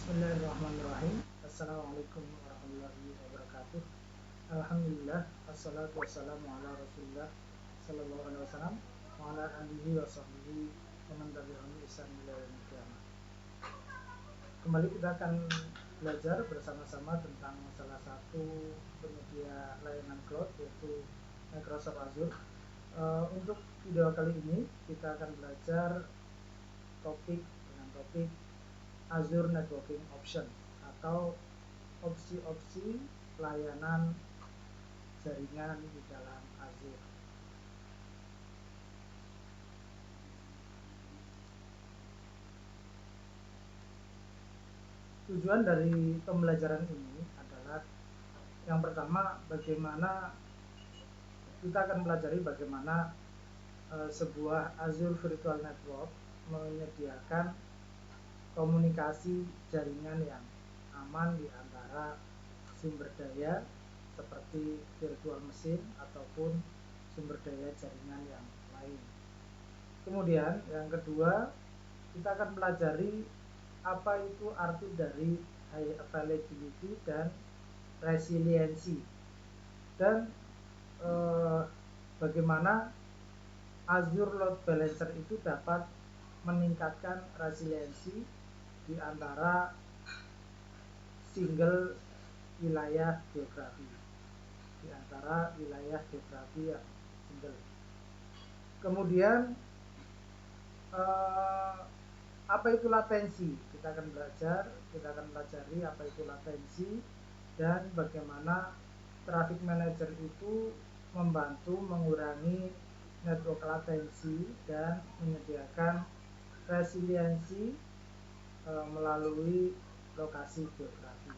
Bismillahirrahmanirrahim. Assalamualaikum warahmatullahi wabarakatuh. Alhamdulillah, assalatu wassalamu ala rasulillah sallallahu alaihi wasallam wa ala alihi wa sahbihi wa man tabi'ahum bi ihsan ila yaumil qiyamah. Kembali kita akan belajar bersama-sama tentang salah satu penyedia layanan cloud, yaitu Microsoft Azure. Untuk video kali ini kita akan belajar topik Azure Networking Option atau opsi-opsi layanan jaringan di dalam Azure. Tujuan dari pembelajaran ini adalah yang pertama, bagaimana kita akan pelajari bagaimana sebuah Azure Virtual Network menyediakan komunikasi jaringan yang aman di antara sumber daya seperti virtual mesin ataupun sumber daya jaringan yang lain. Kemudian yang kedua, kita akan pelajari apa itu arti dari high availability dan resiliency, dan bagaimana Azure Load Balancer itu dapat meningkatkan resiliensi di antara single wilayah geografi, yang single. Kemudian apa itu latensi? Kita akan pelajari apa itu latensi dan bagaimana traffic manager itu membantu mengurangi network latensi dan menyediakan resiliensi melalui lokasi geografi.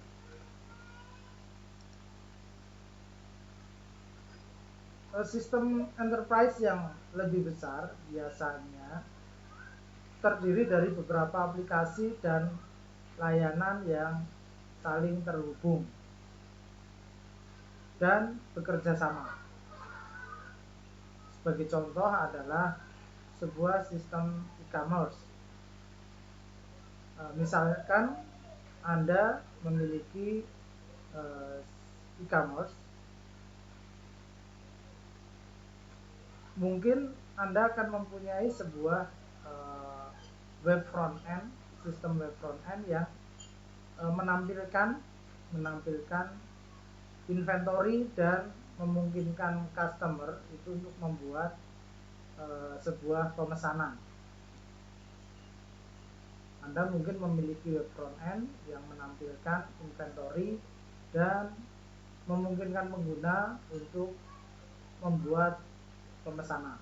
Sistem enterprise yang lebih besar biasanya terdiri dari beberapa aplikasi dan layanan yang saling terhubung dan bekerja sama. Sebagai contoh adalah sebuah sistem e-commerce. Misalkan Anda memiliki e-commerce, mungkin Anda akan mempunyai sebuah web front end, sistem web front end yang menampilkan inventory dan memungkinkan customer itu untuk membuat sebuah pemesanan. Anda mungkin memiliki web front end yang menampilkan inventory dan memungkinkan pengguna untuk membuat pemesanan.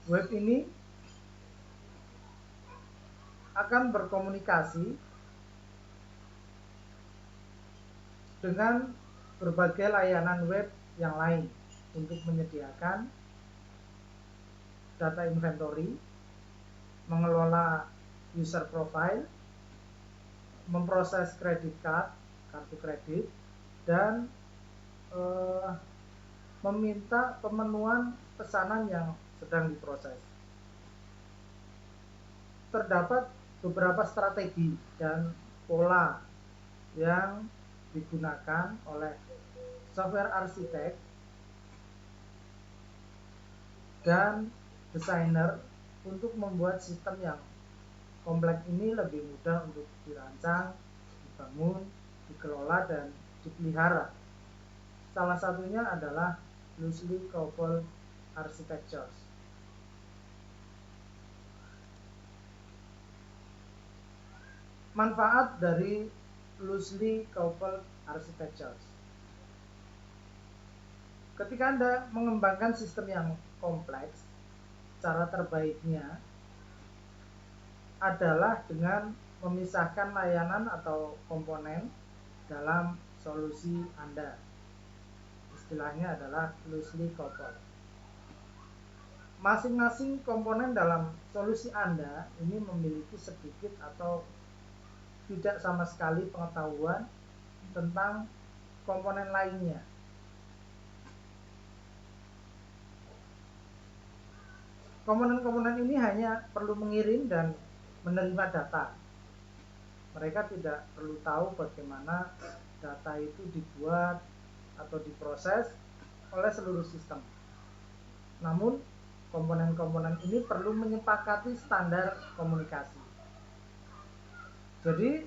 Web ini akan berkomunikasi dengan berbagai layanan web yang lain untuk menyediakan data inventory, mengelola user profile, memproses kredit card, kartu kredit, dan meminta pemenuhan pesanan yang sedang diproses. Terdapat beberapa strategi dan pola yang digunakan oleh software arsitek dan desainer untuk membuat sistem yang kompleks ini lebih mudah untuk dirancang, dibangun, dikelola, dan dipelihara. Salah satunya adalah loosely coupled architectures. Manfaat dari loosely coupled architectures. Ketika Anda mengembangkan sistem yang kompleks, cara terbaiknya adalah dengan memisahkan layanan atau komponen dalam solusi Anda. Istilahnya adalah loosely coupled. Masing-masing komponen dalam solusi Anda ini memiliki sedikit atau tidak sama sekali pengetahuan tentang komponen lainnya. Komponen-komponen ini hanya perlu mengirim dan menerima data. Mereka tidak perlu tahu bagaimana data itu dibuat atau diproses oleh seluruh sistem. Namun, komponen-komponen ini perlu menyepakati standar komunikasi. Jadi,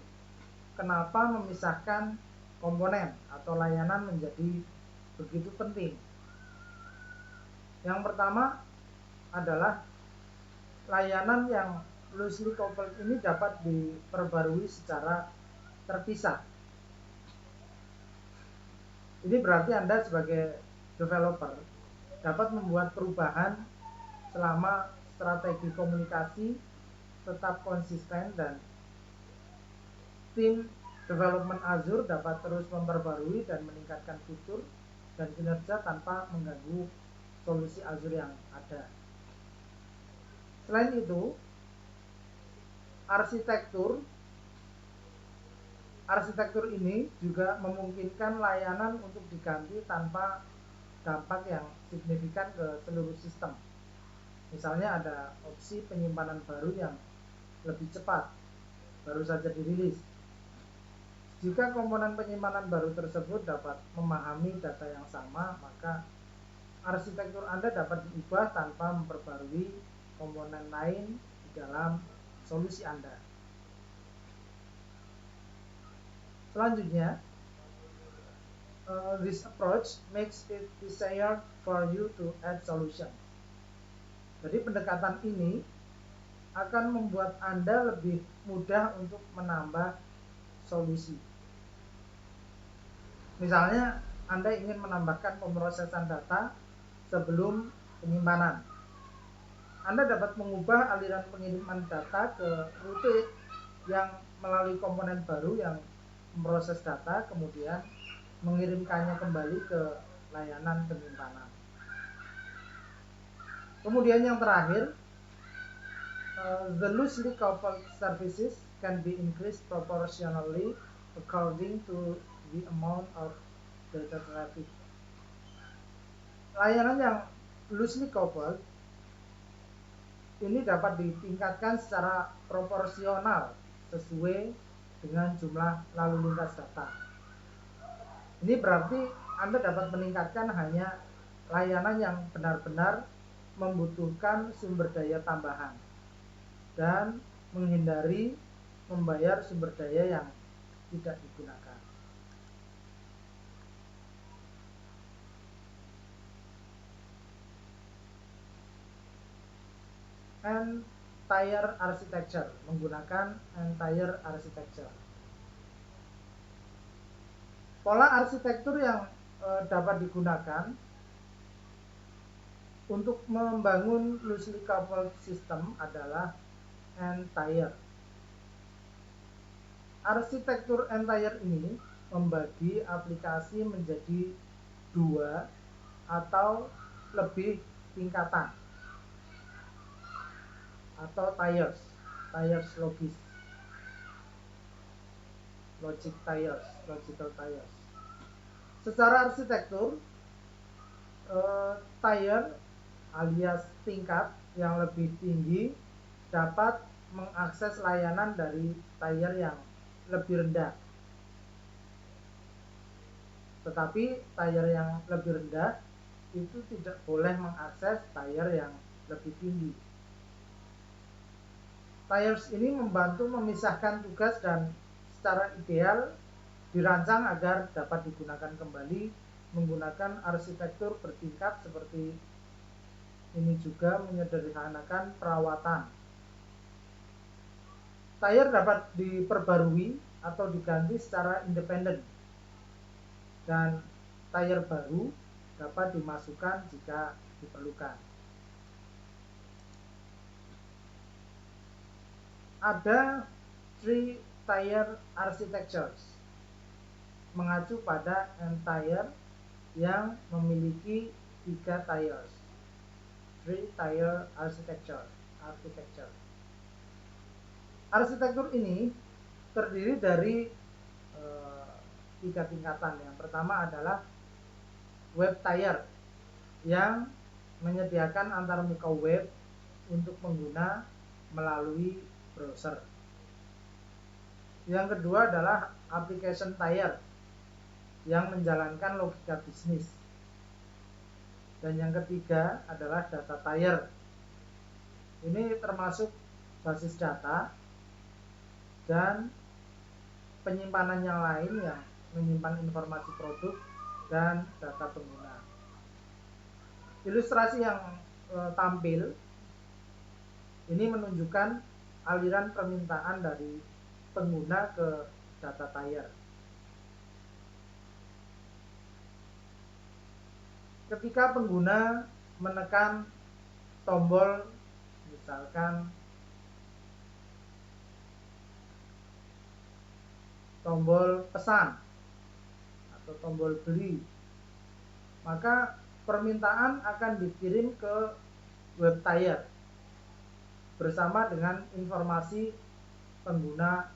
kenapa memisahkan komponen atau layanan menjadi begitu penting? Yang pertama adalah layanan yang loosely coupled ini dapat diperbarui secara terpisah. Ini berarti Anda sebagai developer dapat membuat perubahan selama strategi komunikasi tetap konsisten dan tim development Azure dapat terus memperbarui dan meningkatkan fitur dan kinerja tanpa mengganggu solusi Azure yang ada. Selain itu, arsitektur ini juga memungkinkan layanan untuk diganti tanpa dampak yang signifikan ke seluruh sistem. Misalnya ada opsi penyimpanan baru yang lebih cepat, baru saja dirilis. Jika komponen penyimpanan baru tersebut dapat memahami data yang sama, maka arsitektur Anda dapat diubah tanpa memperbarui komponen lain di dalam solusi Anda. Selanjutnya, this approach makes it easier for you to add solutions. Jadi pendekatan ini akan membuat Anda lebih mudah untuk menambah solusi. Misalnya, Anda ingin menambahkan pemrosesan data sebelum penyimpanan. Anda dapat mengubah aliran pengiriman data ke rute yang melalui komponen baru yang memproses data, kemudian mengirimkannya kembali ke layanan penyimpanan. Kemudian yang terakhir, the loosely coupled services can be increased proportionally according to the amount of data traffic. Layanan yang loosely coupled ini dapat ditingkatkan secara proporsional sesuai dengan jumlah lalu lintas data. Ini berarti Anda dapat meningkatkan hanya layanan yang benar-benar membutuhkan sumber daya tambahan dan menghindari membayar sumber daya yang tidak digunakan. Entire architecture, menggunakan entire architecture. Pola arsitektur yang dapat digunakan untuk membangun loosely coupled system adalah entire. Arsitektur entire ini membagi aplikasi menjadi 2 atau lebih tingkatan atau tiers logical tiers. Secara arsitektur, tier alias tingkat yang lebih tinggi dapat mengakses layanan dari tier yang lebih rendah. Tetapi tier yang lebih rendah itu tidak boleh mengakses tier yang lebih tinggi. Tiers ini membantu memisahkan tugas dan secara ideal dirancang agar dapat digunakan kembali menggunakan arsitektur bertingkat seperti ini, juga menyederhanakan perawatan. Tier dapat diperbarui atau diganti secara independen dan tier baru dapat dimasukkan jika diperlukan. Ada 3 tier architectures mengacu pada entire yang memiliki 3 tiers. 3 tier architecture. Arsitektur ini terdiri dari 3 tingkatan. Yang pertama adalah web tier yang menyediakan antarmuka web untuk pengguna melalui browser. Yang kedua adalah application tier yang menjalankan logika bisnis. Dan yang ketiga adalah data tier. Ini termasuk basis data dan penyimpanan yang lain yang menyimpan informasi produk dan data pengguna. Ilustrasi yang tampil ini menunjukkan aliran permintaan dari pengguna ke data tier. Ketika pengguna menekan tombol, misalkan tombol pesan atau tombol beli, maka permintaan akan dikirim ke web tier bersama dengan informasi pengguna.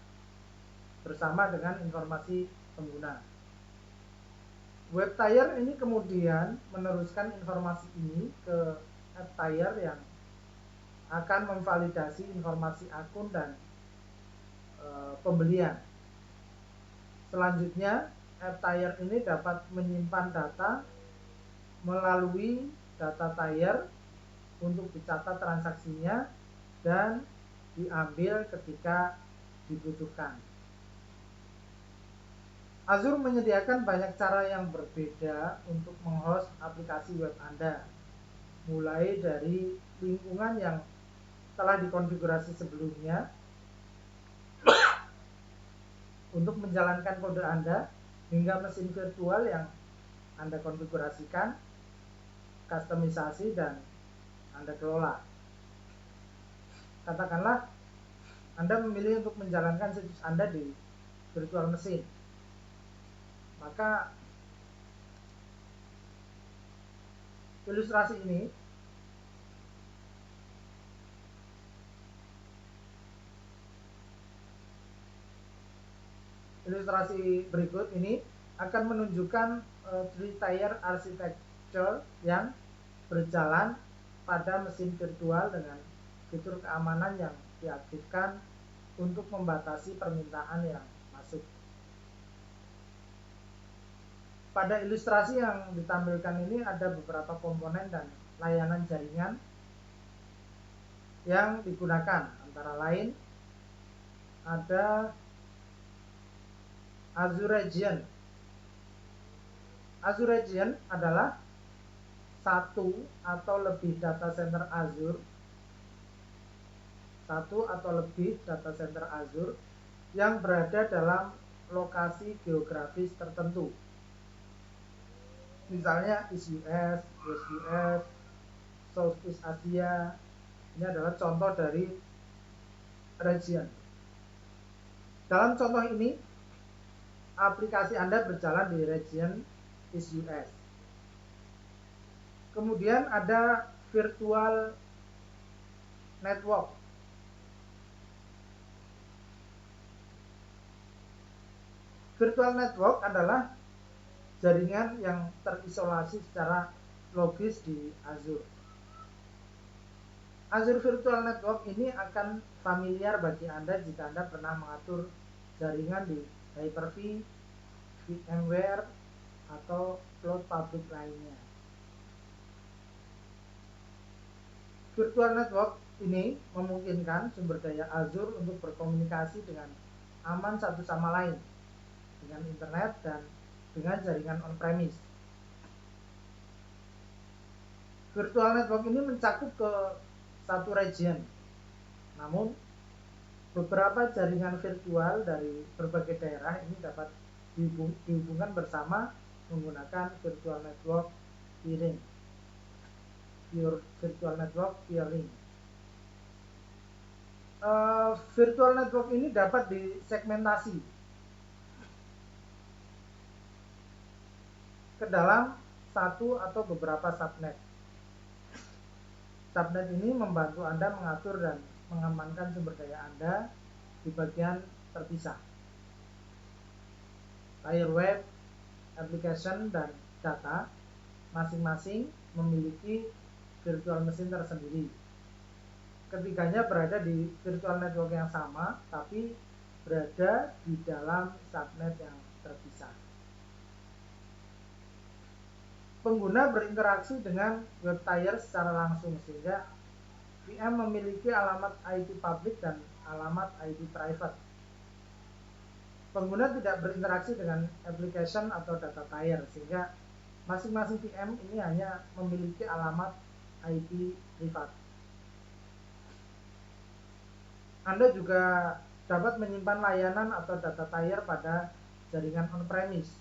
Web tier ini kemudian meneruskan informasi ini ke app tier yang akan memvalidasi informasi akun dan pembelian. Selanjutnya, app tier ini dapat menyimpan data melalui data tier untuk dicatat transaksinya dan diambil ketika dibutuhkan. Azure menyediakan banyak cara yang berbeda untuk menghost aplikasi web Anda, mulai dari lingkungan yang telah dikonfigurasi sebelumnya untuk menjalankan kode Anda, hingga mesin virtual yang Anda konfigurasikan, kustomisasi, dan Anda kelola. Katakanlah Anda memilih untuk menjalankan situs Anda di virtual mesin, maka ilustrasi berikut ini akan menunjukkan three-tier architecture yang berjalan pada mesin virtual dengan fitur keamanan yang diaktifkan untuk membatasi permintaan yang masuk. Pada ilustrasi yang ditampilkan ini ada beberapa komponen dan layanan jaringan yang digunakan, antara lain ada Azure Region. Azure Region adalah satu atau lebih data center Azure yang berada dalam lokasi geografis tertentu. Misalnya East US, West US, Southeast Asia. Ini adalah contoh dari region. Dalam contoh ini, aplikasi Anda berjalan di region East US. Kemudian ada virtual network. Virtual network adalah jaringan yang terisolasi secara logis di Azure. Azure Virtual Network ini akan familiar bagi Anda jika Anda pernah mengatur jaringan di Hyper-V, VMware, atau cloud public lainnya. Virtual Network ini memungkinkan sumber daya Azure untuk berkomunikasi dengan aman satu sama lain, dengan internet dan dengan jaringan on-premise. Virtual Network ini mencakup ke satu region. Namun, beberapa jaringan virtual dari berbagai daerah ini dapat dihubungkan bersama menggunakan Virtual Network Peering. Virtual Network Peering. Virtual Network ini dapat disegmentasi ke dalam satu atau beberapa subnet. Subnet ini membantu Anda mengatur dan mengamankan sumber daya Anda di bagian terpisah. Layer web, application, dan data masing-masing memiliki virtual mesin tersendiri. Ketiganya berada di virtual network yang sama, tapi berada di dalam subnet yang terpisah. Pengguna berinteraksi dengan web tier secara langsung, sehingga VM memiliki alamat IP public dan alamat IP private. Pengguna tidak berinteraksi dengan application atau data tier, sehingga masing-masing VM ini hanya memiliki alamat IP privat. Anda juga dapat menyimpan layanan atau data tier pada jaringan on-premise,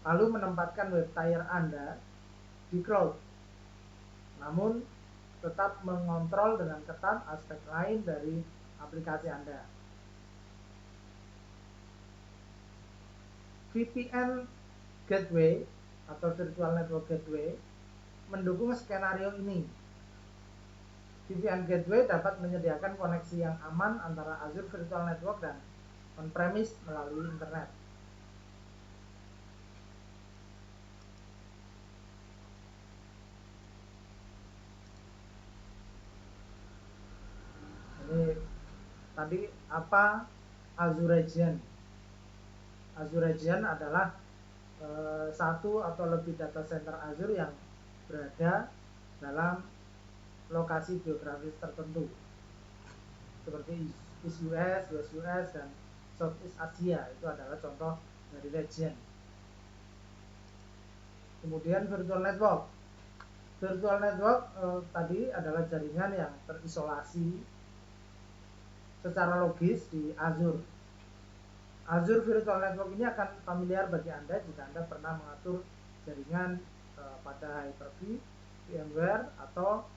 lalu menempatkan web tier Anda di cloud, namun tetap mengontrol dengan ketat aspek lain dari aplikasi Anda. VPN Gateway atau Virtual Network Gateway mendukung skenario ini. VPN Gateway dapat menyediakan koneksi yang aman antara Azure Virtual Network dan on-premise melalui internet. Ini tadi apa Azure Region? Azure Region adalah satu atau lebih data center Azure yang berada dalam lokasi geografis tertentu, seperti East US, West US, dan Southeast Asia. Itu adalah contoh dari region. Kemudian virtual network. Virtual network tadi adalah jaringan yang terisolasi secara logis di Azure. Azure Virtual Network ini akan familiar bagi Anda jika Anda pernah mengatur jaringan pada Hyper-V, VMware, atau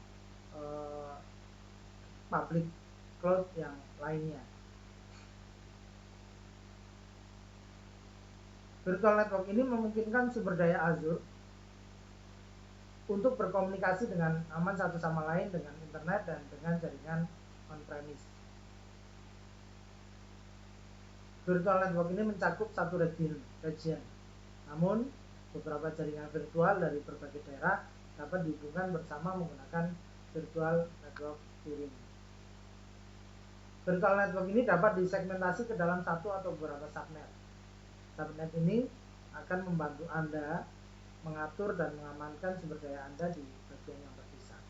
public cloud yang lainnya. Virtual Network ini memungkinkan sumber daya Azure untuk berkomunikasi dengan aman satu sama lain dengan internet dan dengan jaringan on-premise. Virtual Network ini mencakup satu region. Namun, beberapa jaringan virtual dari berbagai daerah dapat dihubungkan bersama menggunakan Virtual Network Peering. Virtual Network ini dapat disegmentasi ke dalam satu atau beberapa subnet. Subnet ini akan membantu Anda mengatur dan mengamankan sumber daya Anda di bagian yang terpisah.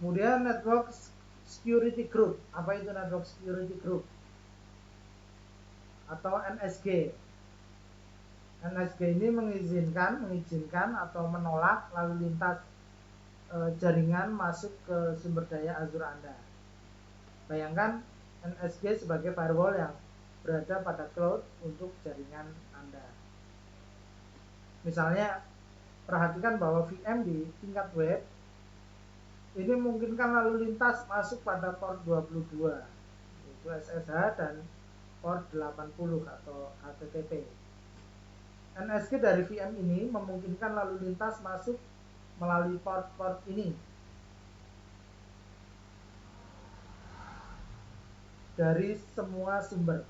Kemudian Network Security Group. Apa itu Network Security Group? Atau NSG. NSG ini mengizinkan atau menolak lalu lintas jaringan masuk ke sumber daya Azure Anda. Bayangkan NSG sebagai firewall yang berada pada cloud untuk jaringan Anda. Misalnya, perhatikan bahwa VM di tingkat web ini memungkinkan lalu lintas masuk pada port 22, yaitu SSH, dan port 80 atau HTTP. NSG dari VM ini memungkinkan lalu lintas masuk melalui port-port ini dari semua sumber.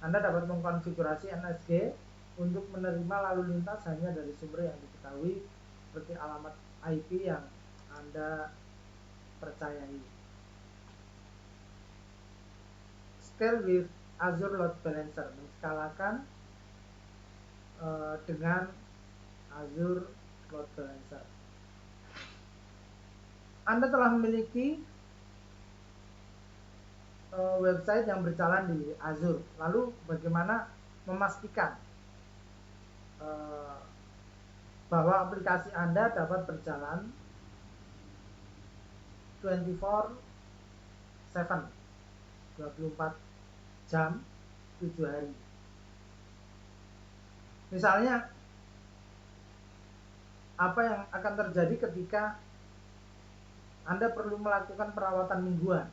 Anda dapat mengkonfigurasi NSG untuk menerima lalu lintas hanya dari sumber yang diketahui, seperti alamat IP yang Anda percayai. Scale with Azure Load Balancer, menskalakan dengan Azure Load Balancer. Anda telah memiliki website yang berjalan di Azure. Lalu bagaimana memastikan bahwa aplikasi Anda dapat berjalan 24/7, 24 jam 7 hari. Misalnya, apa yang akan terjadi ketika Anda perlu melakukan perawatan mingguan?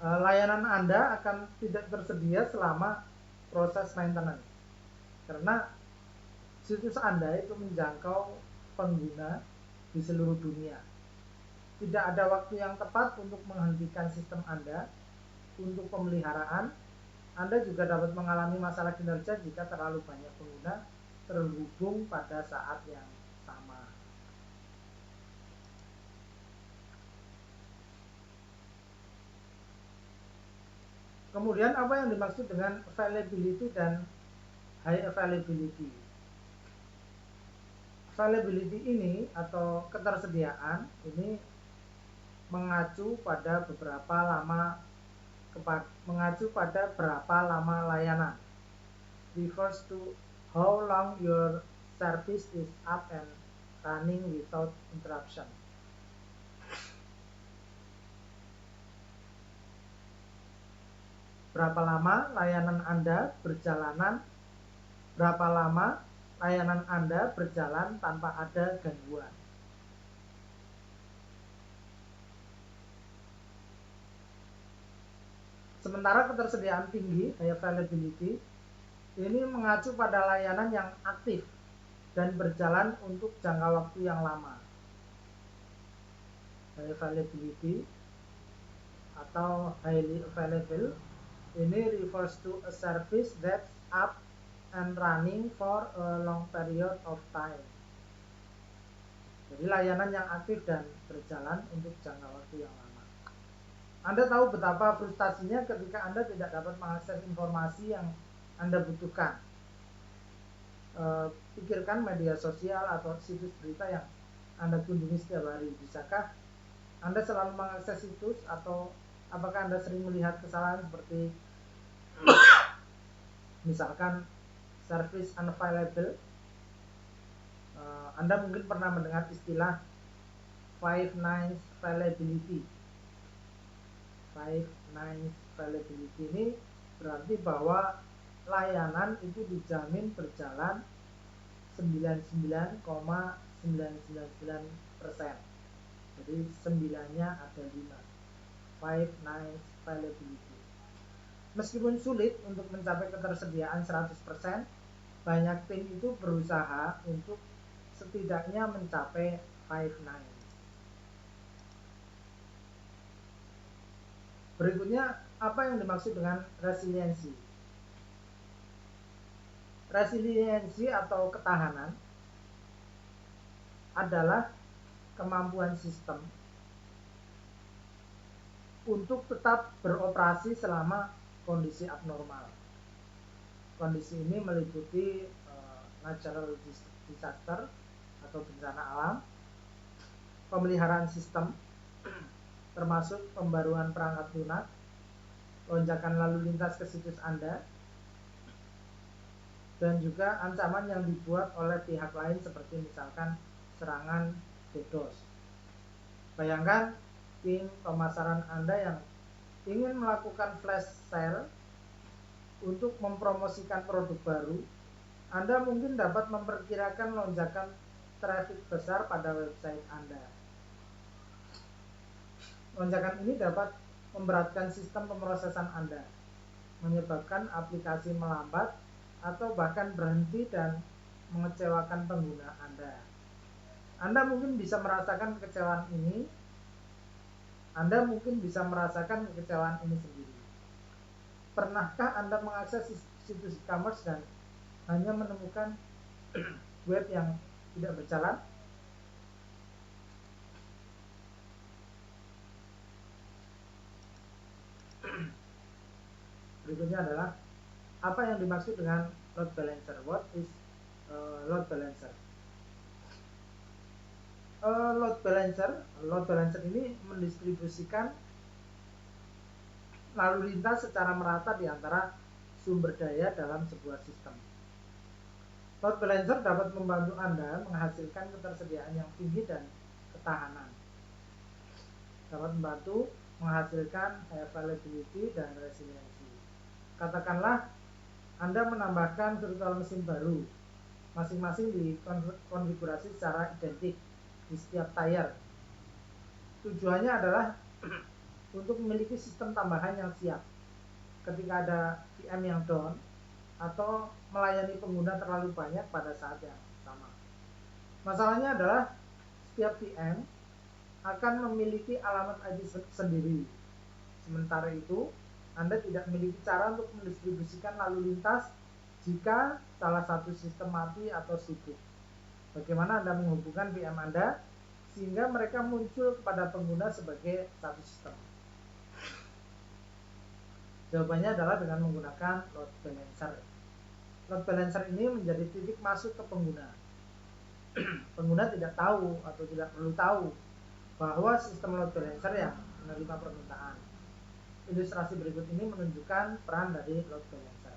Layanan Anda akan tidak tersedia selama proses maintenance, karena situs Anda itu menjangkau pengguna di seluruh dunia. Tidak ada waktu yang tepat untuk menghentikan sistem Anda untuk pemeliharaan. Anda juga dapat mengalami masalah kinerja jika terlalu banyak pengguna terhubung pada saat yang sama. Kemudian apa yang dimaksud dengan availability dan high availability? Availability ini atau ketersediaan ini mengacu pada berapa lama layanan. Refers to how long your service is up and running without interruption. Berapa lama layanan Anda berjalan tanpa ada gangguan. Sementara ketersediaan tinggi, high availability, ini mengacu pada layanan yang aktif dan berjalan untuk jangka waktu yang lama. High availability atau highly available ini refers to a service that's up and running for a long period of time. Jadi layanan yang aktif dan berjalan untuk jangka waktu yang lama. Anda tahu betapa frustasinya ketika Anda tidak dapat mengakses informasi yang Anda butuhkan. Pikirkan media sosial atau situs berita yang Anda kunjungi setiap hari. Bisakah Anda selalu mengakses situs, atau apakah Anda sering melihat kesalahan seperti misalkan service unavailable? Anda mungkin pernah mendengar istilah Five Nines availability. Five Nines availability ini berarti bahwa layanan itu dijamin berjalan 99,999%. Jadi 9-nya ada 5. Five Nines availability. Meskipun sulit untuk mencapai ketersediaan 100%, banyak tim itu berusaha untuk setidaknya mencapai Five Nines. Berikutnya, apa yang dimaksud dengan resiliensi? Resiliensi atau ketahanan adalah kemampuan sistem untuk tetap beroperasi selama kondisi abnormal. Kondisi ini meliputi natural disaster atau bencana alam, pemeliharaan sistem, termasuk pembaruan perangkat lunak, lonjakan lalu lintas ke situs Anda, dan juga ancaman yang dibuat oleh pihak lain seperti misalkan serangan DDoS. Bayangkan tim pemasaran Anda yang ingin melakukan flash sale untuk mempromosikan produk baru. Anda mungkin dapat memperkirakan lonjakan traffic besar pada website Anda. Lonjakan ini dapat memberatkan sistem pemrosesan Anda, menyebabkan aplikasi melambat atau bahkan berhenti dan mengecewakan pengguna Anda. Anda mungkin bisa merasakan kekecewaan ini. Sendiri. Pernahkah Anda mengakses situs e-commerce dan hanya menemukan web yang tidak berjalan? Berikutnya adalah apa yang dimaksud dengan load balancer. What is load balancer? Load balancer ini mendistribusikan lalu lintas secara merata di antara sumber daya dalam sebuah sistem. Load balancer dapat membantu Anda menghasilkan ketersediaan yang tinggi dan ketahanan. Dapat membantu menghasilkan availability dan resiliency. Katakanlah Anda menambahkan virtual mesin baru, masing-masing dikonfigurasi secara identik di setiap tier. Tujuannya adalah untuk memiliki sistem tambahan yang siap ketika ada VM yang down atau melayani pengguna terlalu banyak pada saat yang sama. Masalahnya adalah setiap VM akan memiliki alamat IP sendiri. Sementara itu, Anda tidak memiliki cara untuk mendistribusikan lalu lintas jika salah satu sistem mati atau sibuk. Bagaimana Anda menghubungkan VM Anda sehingga mereka muncul kepada pengguna sebagai satu sistem? Jawabannya adalah dengan menggunakan load balancer. Load balancer ini menjadi titik masuk ke pengguna. Pengguna tidak tahu atau tidak perlu tahu bahwa sistem load balancer yang menerima permintaan. Ilustrasi berikut ini menunjukkan peran dari load balancer.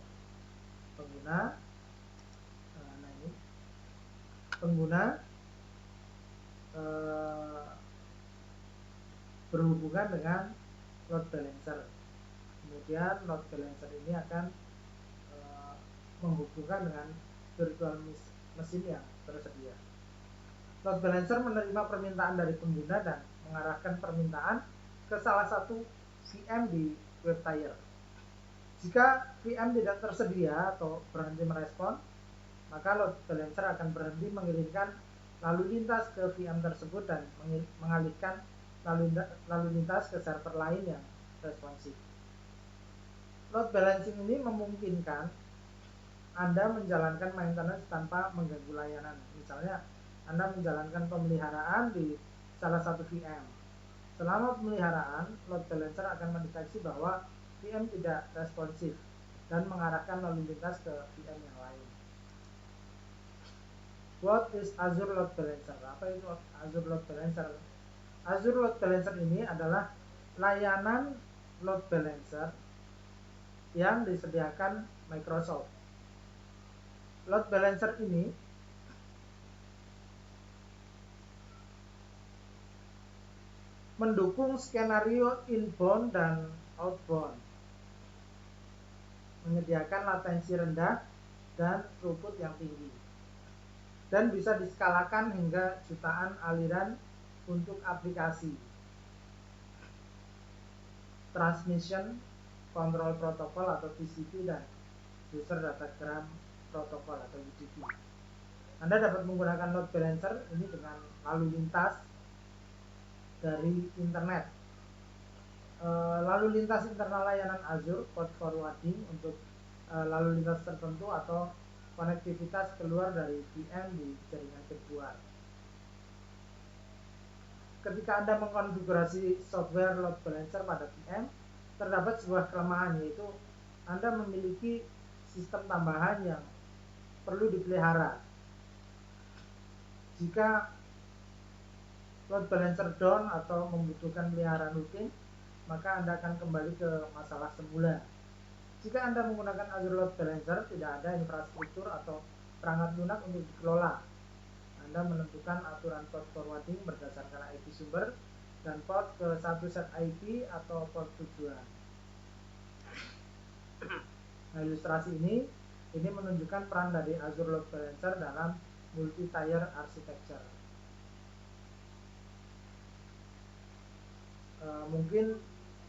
Pengguna berhubungan dengan load balancer. Kemudian load balancer ini akan menghubungkan dengan virtual mesin yang tersedia. Load balancer menerima permintaan dari pengguna dan mengarahkan permintaan ke salah satu VM di web tier. Jika VM tidak tersedia atau berhenti merespon, maka load balancer akan berhenti mengirimkan lalu lintas ke VM tersebut dan mengalihkan lalu lintas ke server lain yang responsif. Load balancing ini memungkinkan Anda menjalankan maintenance tanpa mengganggu layanan. Misalnya, Anda menjalankan pemeliharaan di salah satu VM. Selama pemeliharaan, load balancer akan mendeteksi bahwa VM tidak responsif dan mengarahkan lalu lintas ke VM yang lain. What is Azure Load Balancer? Apa itu Azure Load Balancer? Azure Load Balancer ini adalah layanan load balancer yang disediakan Microsoft. Load balancer ini mendukung skenario inbound dan outbound, menyediakan latensi rendah dan throughput yang tinggi, dan bisa diskalakan hingga jutaan aliran untuk aplikasi Transmission Control Protocol atau TCP dan User Datagram Protocol atau UDP. Anda dapat menggunakan load balancer ini dengan lalu lintas dari internet. Lalu lintas internal layanan Azure, port forwarding untuk lalu lintas tertentu atau konektivitas keluar dari VM di jaringan virtual. Ketika Anda mengkonfigurasi software load balancer pada VM, terdapat sebuah kelemahan, yaitu Anda memiliki sistem tambahan yang perlu dipelihara. Jika load balancer down atau membutuhkan peliharaan rutin, maka Anda akan kembali ke masalah semula. Jika Anda menggunakan Azure Load Balancer, tidak ada infrastruktur atau perangkat lunak untuk dikelola. Anda menentukan aturan port forwarding berdasarkan IP sumber dan port ke satu set IP atau port tujuan. Nah, ilustrasi ini menunjukkan peran dari Azure Load Balancer dalam multi-tier architecture. Mungkin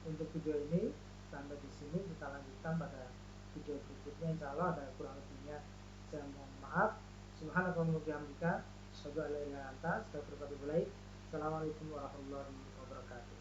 untuk video ini sampai di sini, kita lanjutkan pada video berikutnya. Insya Allah ada kurang lebihnya saya mohon maaf. Subhanakallahumma wa bihamdika, asyhadu an la ilaha illa anta, astaghfiruka wa atubu ilaik. Assalamualaikum warahmatullahi wabarakatuh.